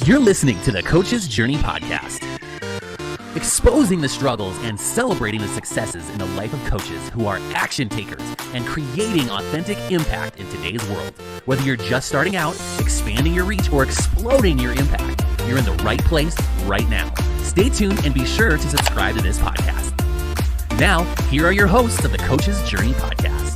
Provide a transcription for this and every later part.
You're listening to the Coach's Journey podcast, exposing the struggles and celebrating the successes in the life of coaches who are action takers and creating authentic impact in today's world. Whether you're just starting out, expanding your reach, or exploding your impact, you're in the right place right now. Stay tuned and be sure to subscribe to this podcast. Now, here are your hosts of the Coach's Journey podcast.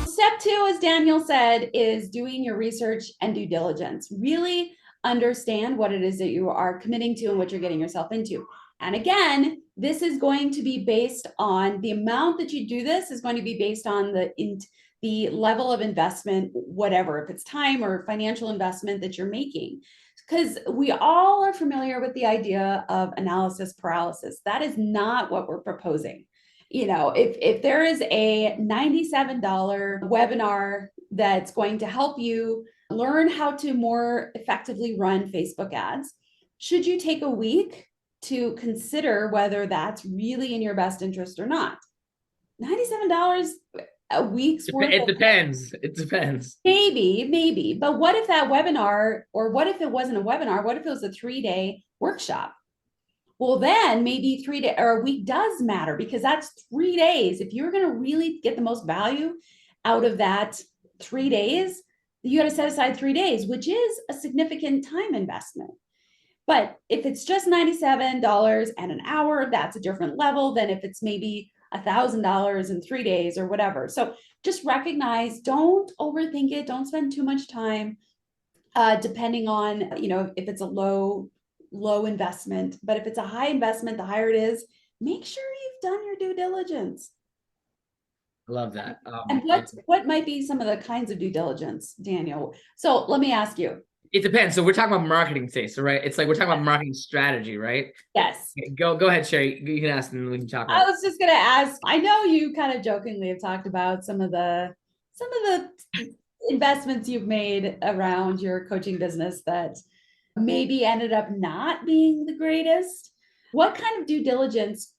Step 2, as Daniel said, is doing your research and due diligence. Really understand what it is that you are committing to and what you're getting yourself into. And again, this is going to be based on the amount that you do this is going to be based on the level of investment, whatever, if it's time or financial investment that you're making. Because we all are familiar with the idea of analysis paralysis. That is not what we're proposing. You know, if there is a $97 webinar that's going to help you learn how to more effectively run Facebook ads, should you take a week to consider whether that's really in your best interest or not? $97 a week's worth. It depends. It depends. Maybe. But what if that webinar, or what if it wasn't a webinar? What if it was a 3-day workshop? Well, then maybe 3 days or a week does matter, because that's 3 days. If you're going to really get the most value out of that 3 days, you got to set aside 3 days, which is a significant time investment. But if it's just $97 and an hour, that's a different level than if it's maybe $1,000 in 3 days or whatever. So just recognize, don't overthink it. Don't spend too much time, depending on, you know, if it's a low investment. But if it's a high investment, the higher it is, make sure you've done your due diligence. I love that. And what might be some of the kinds of due diligence, Daniel? So let me ask you. It depends. So we're talking about marketing today. So right, it's like we're talking about marketing strategy, right? Yes. Go ahead, Sherry. You can ask and we can talk about I was just going to ask, I know you kind of jokingly have talked about some of the investments you've made around your coaching business that maybe ended up not being the greatest. What kind of due diligence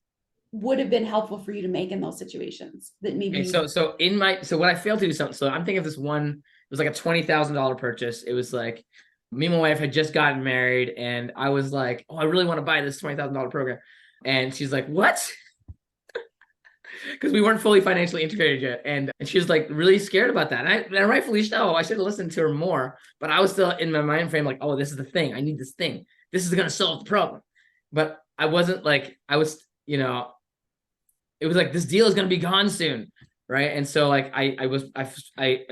would have been helpful for you to make in those situations that maybe? Okay, so what I failed to do something. So I'm thinking of this one. It was like a $20,000 purchase. It was like me and my wife had just gotten married, and I was like, "Oh, I really want to buy this $20,000 program," and she's like, "What?" Because we weren't fully financially integrated yet, and she was like really scared about that. And rightfully so. I should have listened to her more, but I was still in my mind frame like, "Oh, this is the thing. I need this thing. This is gonna solve the problem." But I wasn't like, I was, you know, it was like, this deal is gonna be gone soon, right? And so like I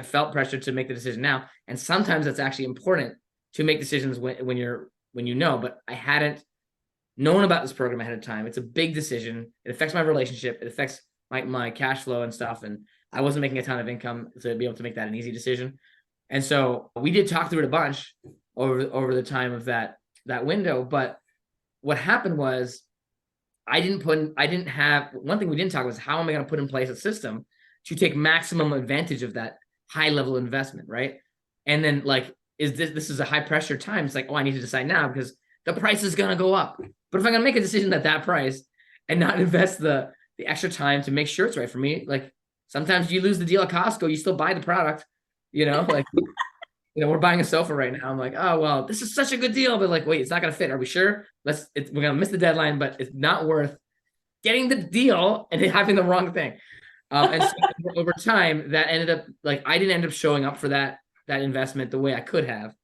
felt pressure to make the decision now, and sometimes it's actually important to make decisions when you know. But I hadn't known about this program ahead of time. It's a big decision. It affects my relationship. It affects my cash flow and stuff. And I wasn't making a ton of income to be able to make that an easy decision. And so we did talk through it a bunch over the time of that window. But what happened was one thing we didn't talk was, how am I going to put in place a system to take maximum advantage of that high level investment, right? And then like, this is a high pressure time. It's like, oh, I need to decide now because the price is going to go up. But if I'm going to make a decision at that price and not invest the extra time to make sure it's right for me, like sometimes you lose the deal at Costco, you still buy the product, you know, like, you know, we're buying a sofa right now. I'm like, oh, well, this is such a good deal, but like, wait, it's not going to fit. Are we sure? We're going to miss the deadline, but it's not worth getting the deal and having the wrong thing. And so over time that ended up like, I didn't end up showing up for that investment the way I could have.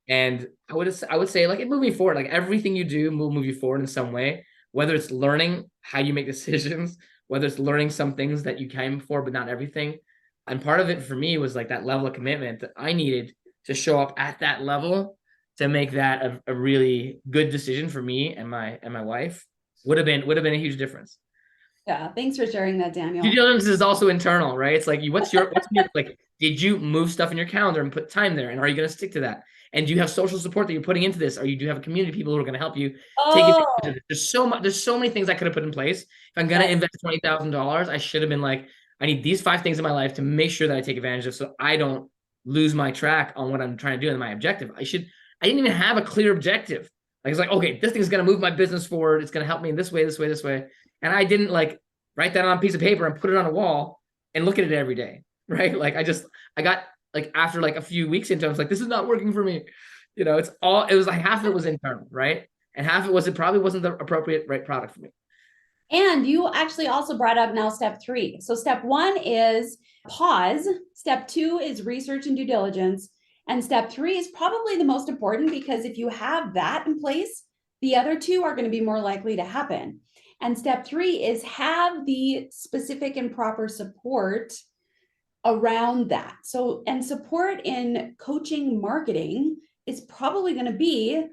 And I would say like, it moved me forward. Like everything you do will move you forward in some way, whether it's learning how you make decisions, whether it's learning some things that you came for, but not everything. And part of it for me was like that level of commitment that I needed to show up at that level to make that a really good decision for me and my wife. Would have been a huge difference. Yeah. Thanks for sharing that, Daniel. Due diligence is also internal, right? It's like, what's your like, did you move stuff in your calendar and put time there? And are you going to stick to that? And do you have social support that you're putting into this? Or do you have a community of people who are going to help you take advantage of it? There's so many things I could have put in place. If I'm going to invest $20,000, I should have been like, I need these 5 things in my life to make sure that I take advantage of, so I don't lose my track on what I'm trying to do and my objective. I didn't even have a clear objective. Like, it's like, okay, this thing is going to move my business forward. It's going to help me in this way, this way, this way. And I didn't like write that on a piece of paper and put it on a wall and look at it every day. Right. Like I got like, after like a few weeks into it, I was like, this is not working for me. it was like half of it was internal, right? And half of it probably wasn't the appropriate right product for me. And you actually also brought up now step 3. So step 1 is pause. Step 2 is research and due diligence. And step 3 is probably the most important, because if you have that in place, the other 2 are going to be more likely to happen. And step 3 is have the specific and proper support around that. So, and support in coaching marketing is probably going to be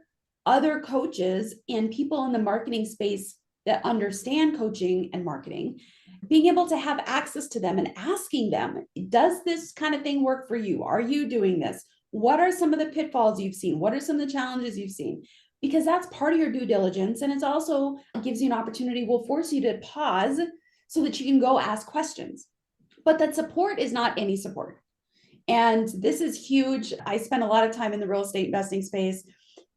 other coaches and people in the marketing space that understand coaching and marketing, being able to have access to them and asking them, does this kind of thing work for you? Are you doing this? What are some of the pitfalls you've seen? What are some of the challenges you've seen? Because that's part of your due diligence. And it's also gives you an opportunity, will force you to pause so that you can go ask questions. But that support is not any support. And this is huge. I spend a lot of time in the real estate investing space,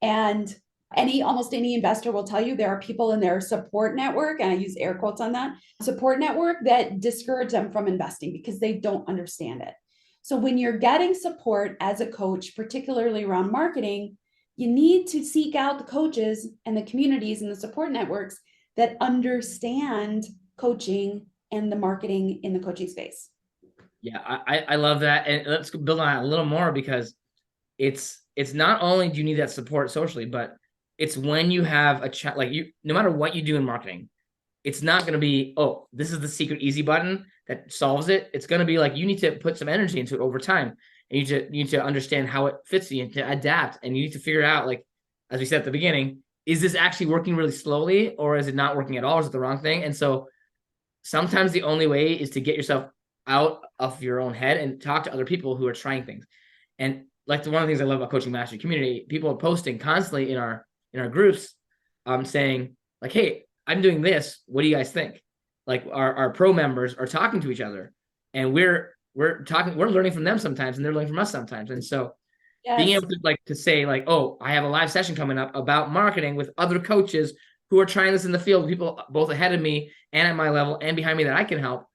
and almost any investor will tell you there are people in their support network, and I use air quotes on that, support network, that discourage them from investing because they don't understand it. So when you're getting support as a coach, particularly around marketing, you need to seek out the coaches and the communities and the support networks that understand coaching and the marketing in the coaching space. Yeah, I love that. And let's build on that a little more, because it's not only do you need that support socially, but it's when you have a chat, like no matter what you do in marketing, it's not going to be, oh, this is the secret easy button that solves it. It's going to be like, you need to put some energy into it over time. And you need to understand how it fits you and to adapt. And you need to figure out, like, as we said at the beginning, is this actually working really slowly, or is it not working at all? Is it the wrong thing? And so sometimes the only way is to get yourself out of your own head and talk to other people who are trying things. And like one of the things I love about Coaching Mastery community, people are posting constantly in our groups, saying like, hey, I'm doing this. What do you guys think? Like our pro members are talking to each other, and we're learning from them sometimes, and they're learning from us sometimes. And so being able to say like, oh, I have a live session coming up about marketing with other coaches who are trying this in the field, people both ahead of me and at my level and behind me that I can help.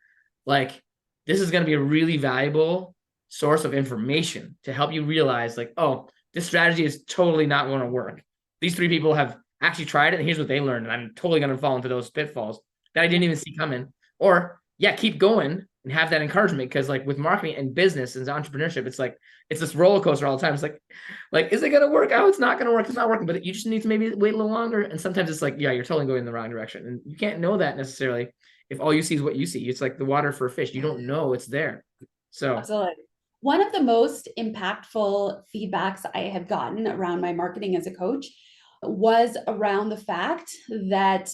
Like, this is going to be a really valuable source of information to help you realize like, oh, this strategy is totally not going to work. These 3 people have actually tried it, and here's what they learned. And I'm totally going to fall into those pitfalls that I didn't even see coming. Or yeah, keep going and have that encouragement, because like with marketing and business and entrepreneurship, it's like, it's this roller coaster all the time. It's like, is it going to work? Oh, it's not going to work. It's not working, but you just need to maybe wait a little longer. And sometimes it's like, yeah, you're totally going in the wrong direction. And you can't know that necessarily if all you see is what you see. It's like the water for a fish. You don't know it's there. So absolutely. One of the most impactful feedbacks I have gotten around my marketing as a coach was around the fact that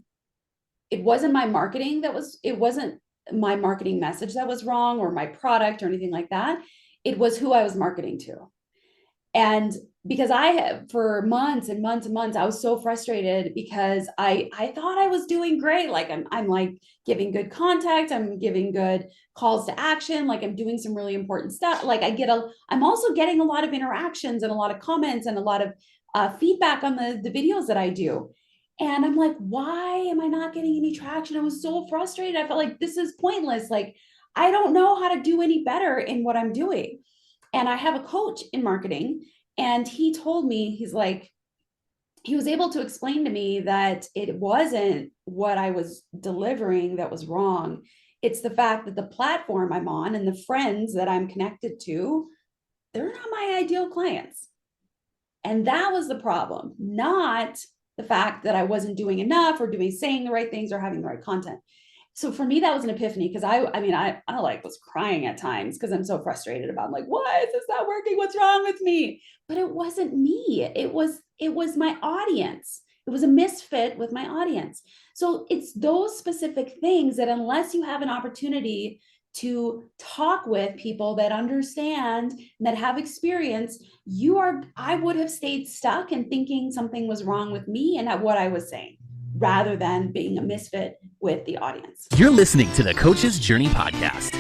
it wasn't my marketing it wasn't my marketing message that was wrong, or my product or anything like that. It was who I was marketing to. And because I have, for months and months and months, I was so frustrated because I thought I was doing great. Like I'm like giving good contact. I'm giving good calls to action. Like I'm doing some really important stuff. Like I'm also getting a lot of interactions and a lot of comments and a lot of feedback on the videos that I do. And I'm like, why am I not getting any traction? I was so frustrated. I felt like this is pointless. Like, I don't know how to do any better in what I'm doing. And I have a coach in marketing, and he told me, he's like, he was able to explain to me that it wasn't what I was delivering that was wrong. It's the fact that the platform I'm on and the friends that I'm connected to, they're not my ideal clients. And that was the problem, not the fact that I wasn't doing enough or saying the right things or having the right content. So for me, that was an epiphany, because I like was crying at times because I'm so frustrated about, I'm like, why is this not working? What's wrong with me? But it wasn't me. It was my audience. It was a misfit with my audience. So it's those specific things that, unless you have an opportunity to talk with people that understand and that have experience, I would have stayed stuck and thinking something was wrong with me and at what I was saying, rather than being a misfit with the audience. You're listening to the Coach's Journey podcast.